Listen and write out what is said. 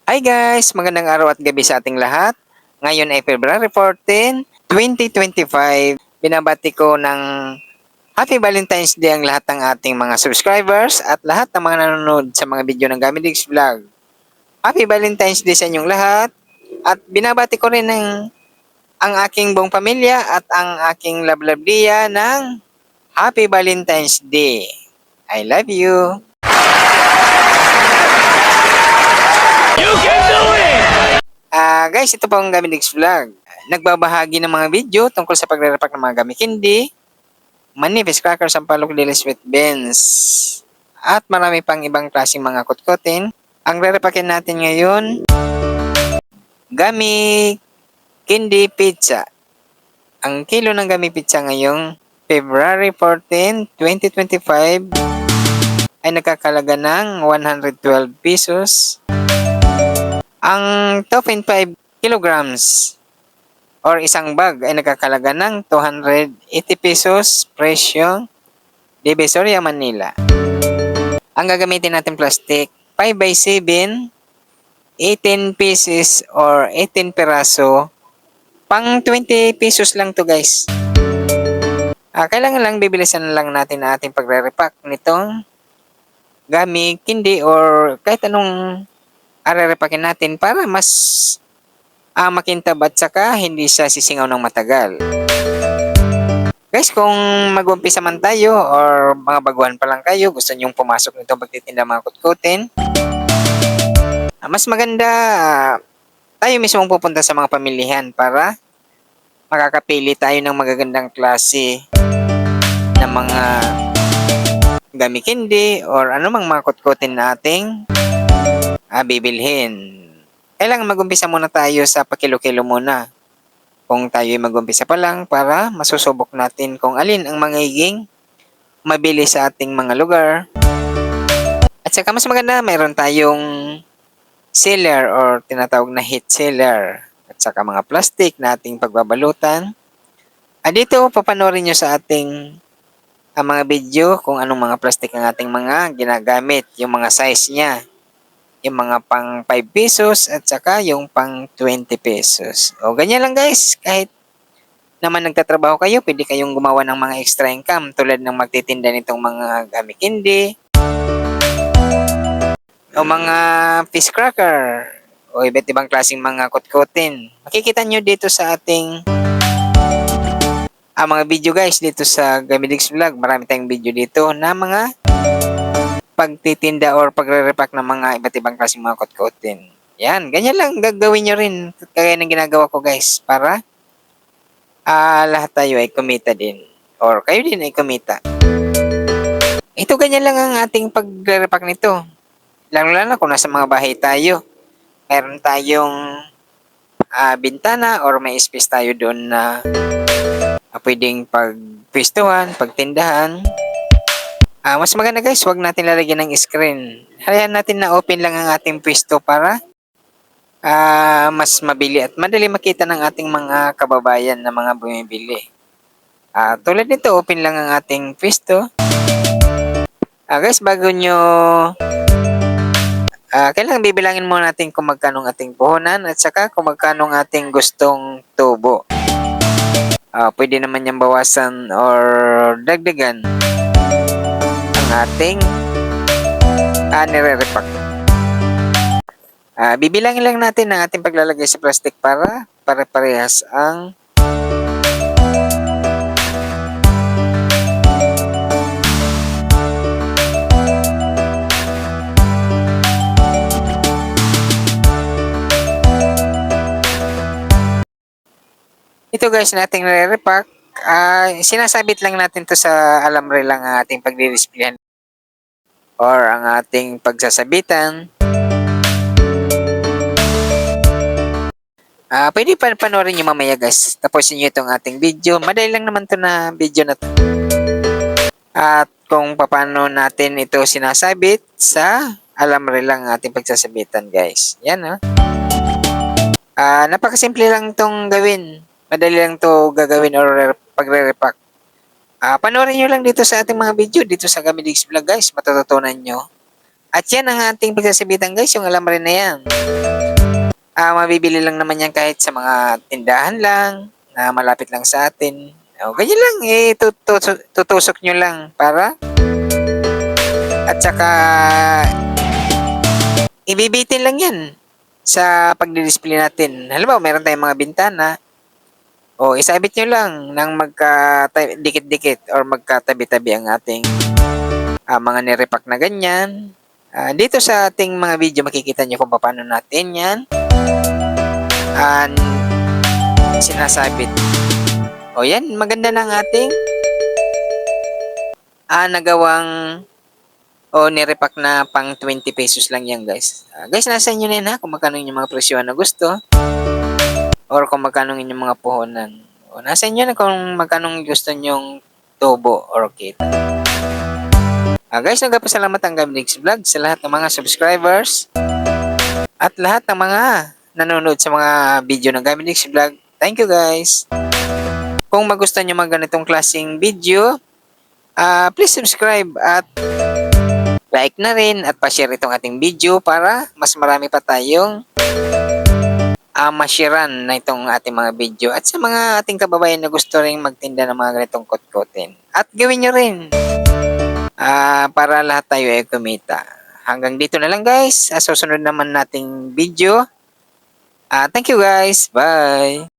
Hi guys! Magandang araw at gabi sa ating lahat. Ngayon ay February 14, 2025. Binabati ko ng Happy Valentine's Day ang lahat ng ating mga subscribers at lahat ng mga nanonood sa mga video ng Gamidix Vlog. Happy Valentine's Day sa inyong lahat at binabati ko rin ang aking buong pamilya at ang aking love Dia ng Happy Valentine's Day. I love you! Guys, ito po ang Gamidix Vlog. Nagbabahagi ng mga video tungkol sa pagre-repack ng mga gamit candy, manifest crackers, sampalok, dilis, sweet beans, at marami pang ibang klaseng mga kutkutin. Ang re-repackin natin ngayon, gummy candy pizza. Ang kilo ng gummy pizza ngayong February 14, 2025 ay nagkakalaga ng 112 pesos. Ang 2.5 kilograms or isang bag ay nagkakalaga ng 280 pesos, presyo Divisoria, Manila. Ang gagamitin natin plastic, 5x7, 18 pieces or 18 peraso, pang 20 pesos lang to guys. Kailangan lang bibilisan lang natin na ating pagre-repack nitong gummy, candy or kahit anong are-repackin natin para mas makintab at saka hindi siya sisingaw ng matagal. Guys, kung mag-umpisa man tayo or mga baguhan pa lang kayo, gusto nyong pumasok nito pagtitinda mga kutkutin, mas maganda tayo mismo pupunta sa mga pamilihan para makakapili tayo ng magagandang klase ng mga gummy candy or anumang mga kutkutin na ating bibilhin. Kailangan mag-umpisa muna tayo sa pakilo-kilo muna. Kung tayo ay mag-umpisa pa lang para masusubok natin kung alin ang magiging mabili sa ating mga lugar. At saka mas maganda mayroon tayong sealer or tinatawag na heat sealer. At saka mga plastic na ating pagbabalutan. Dito papanorin nyo sa ating mga video kung anong mga plastic ang ating mga ginagamit, yung mga size niya. Yung mga pang 5 pesos at saka yung pang 20 pesos. O ganyan lang guys, kahit naman nagtatrabaho kayo, pwede kayong gumawa ng mga extra income tulad ng magtitinda nitong mga gummy candy o mga fish cracker o iba't ibang klaseng mga kutkutin. Makikita nyo dito sa ating mga video guys dito sa Gamidix Vlog. Marami tayong video dito na mga pagtitinda or pagre-repack ng mga iba't ibang klaseng mga kutkutin. Yan, ganyan lang gagawin nyo rin kaya ng ginagawa ko guys para lahat tayo ay kumita din or kayo din ay kumita. Ito ganyan lang ang ating pagre-repack nito. Lalo kung nasa mga bahay tayo. Meron tayong bintana or may space tayo doon na pwedeng pagpwestuhan, pagtindahan. Mas maganda guys, huwag natin lalagyan ng screen. Hayaan natin na open lang ang ating pwesto para mas mabili at madali makita ng ating mga kababayan na mga bumibili. Tulad nito, open lang ang ating pwesto. Guys, bago nyo kailangan bibilangin muna natin kung magkano ang ating puhunan at saka kung magkano ang ating gustong tubo. Pwede naman yung bawasan or dagdagan ang ating nire-repack. Bibilangin lang natin ang ating paglalagay sa plastic para pare-parehas ang ito guys nating nire-repack. Sinasabit lang natin to sa alambre lang ang ating pagdi-displayan or ang ating pagsasabitan. Pwede pa panoorin nyo mamaya guys. Tapusin nyo itong ating video. Madali lang naman to na video na to. At kung paano natin ito sinasabit sa alambre lang ang ating pagsasabitan guys. Yan napakasimple lang itong gawin. Madali lang to gagawin or pagre-repack. Panoorin nyo lang dito sa ating mga video dito sa Gamidix Vlog guys. Matututunan nyo At yan ang ating pagsasabitan guys, yung alambre na yan. Mabibili lang naman yan kahit sa mga tindahan lang, na malapit lang sa atin. O, ganyan lang, tutusok nyo lang para at saka ibibitin lang yan sa pagdi-display natin. Halimbawa, meron tayong mga bintana, o isabit nyo lang ng magka-dikit-dikit or magkatabi-tabi ang ating mga nirepack na ganyan. Dito sa ating mga video, makikita nyo kung paano natin yan sinasabit. O yan, maganda ng ating nagawang o nirepack na pang 20 pesos lang yan guys. Guys, nasa inyo na yun ha, kung magkano yung mga presyo na gusto or kung magkano yung mga puhunan. O nasa inyo na kung magkano gusto nyong tubo or kita. Guys, nagpapasalamat ang Gabnix Vlog sa lahat ng mga subscribers at lahat ng mga nanonood sa mga video ng Gabnix Vlog. Thank you guys. Kung magustuhan nyo mga ganitong klaseng video, please subscribe at like na rin at pa-share itong ating video para mas marami pa tayong ma-sharean na itong ating mga video at sa mga ating kababayan na gusto rin magtinda ng mga ganitong kotkotin. At gawin nyo rin para lahat tayo ay kumita. Hanggang dito na lang guys. Susunod naman nating video. Thank you guys. Bye!